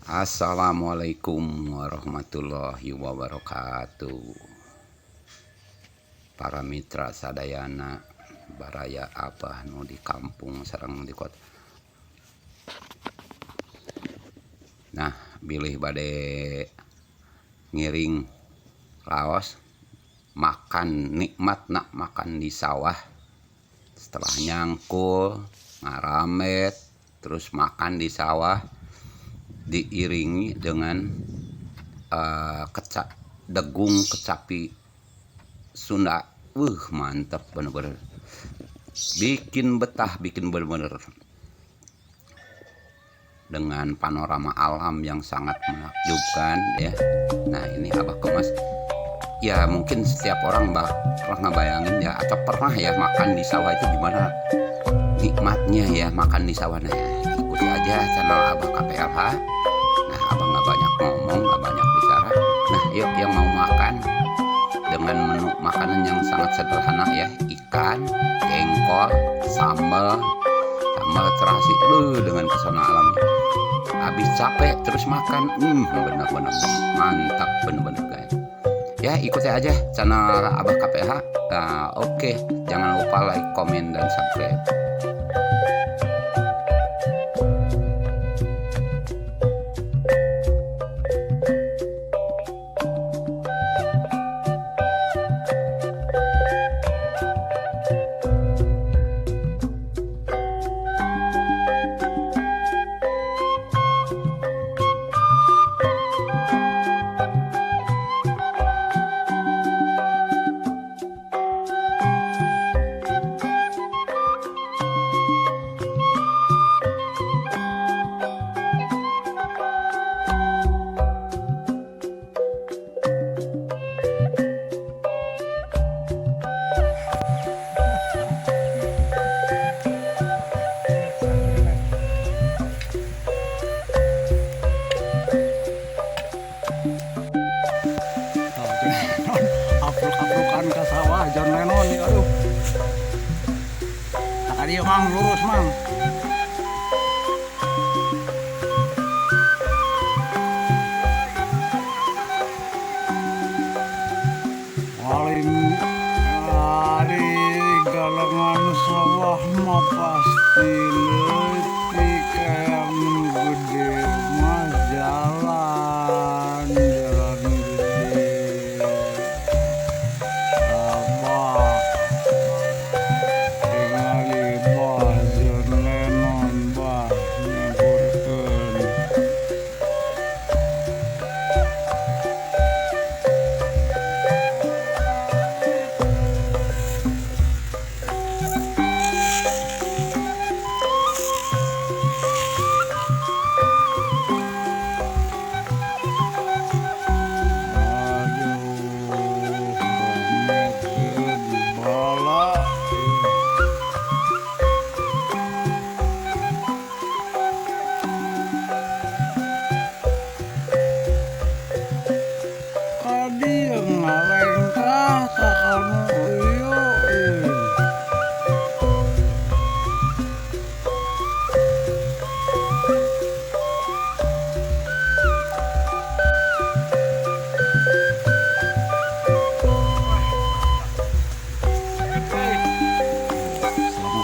Assalamualaikum warahmatullahi wabarakatuh. Para mitra sadayana baraya abah nu di kampung sareng di kota. Nah, bilih bade ngiring laos makan nikmat nak makan di sawah. Setelah nyangkul, ngaramet, terus makan di sawah diiringi dengan degung kecapi Sunda. Mantap bener-bener. Bikin betah, bikin bener-bener. Dengan panorama alam yang sangat menakjubkan ya. Nah, ini Abah kemas. Ya mungkin setiap orang pernah ngebayangin ya, atau pernah ya makan di sawah itu gimana nikmatnya ya makan di sawah. Nah, ikuti aja channel Abah KPLH. Nah, Abah nggak banyak ngomong, nggak banyak bicara. Nah, yuk yang mau makan dengan menu makanan yang sangat sederhana ya, ikan, jengkol, sambal terasi, dengan pesona alamnya. Habis capek terus makan, bener-bener mantap bener-bener guys. Ya ikuti aja channel Abah KPH. Nah, oke, jangan lupa like, komen, dan subscribe. Apruk-aprukan ke sawah John Lennon nih, aduh. Tadi mang lurus mang. Paling dari galangan sawah mah pasti leutik kayak gede mah jalan gede. Abah tingali bah John Lennon bah nyebutkeun.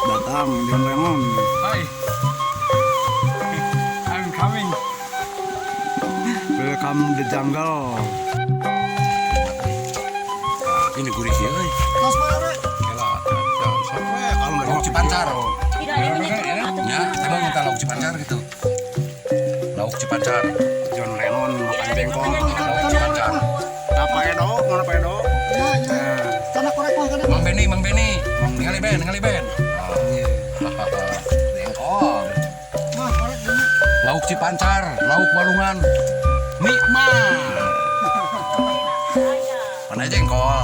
Selamat datang John Lennon. Hi, I'm coming. Welcome the jungle. Ini gurih sih, euy. Kela, sampai kalau lauk Cipancar. Ya, emang minta lauk Cipancar gitu. Lauk Cipancar. John Lennon makan bengkol. Lauk Cipancar. Apa edo? Mana pedo? Mang Beni. Ningali Ben. Bengkol. Lauk Cipancar, lauk Walungan. Nikmat. Mana jengkol?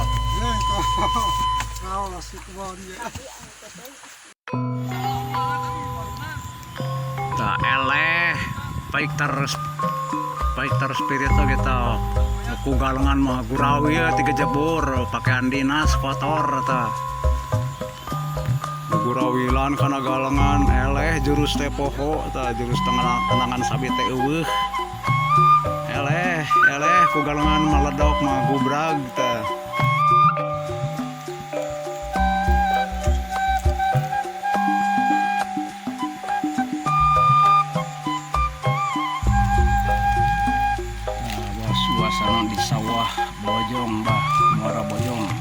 Nah, eleh baik terus spirit tuh gitu. Ku galengan mah gurawi ya 3 jebur pakaian dinas kotor ta. Gurawilan kana galengan eleh jurus teh poho ta jurus tenangan sabi teh eueuh. ku galengan maledok mah gubrag teh. Suasana di sawah Bojong bah, Muara Bojong.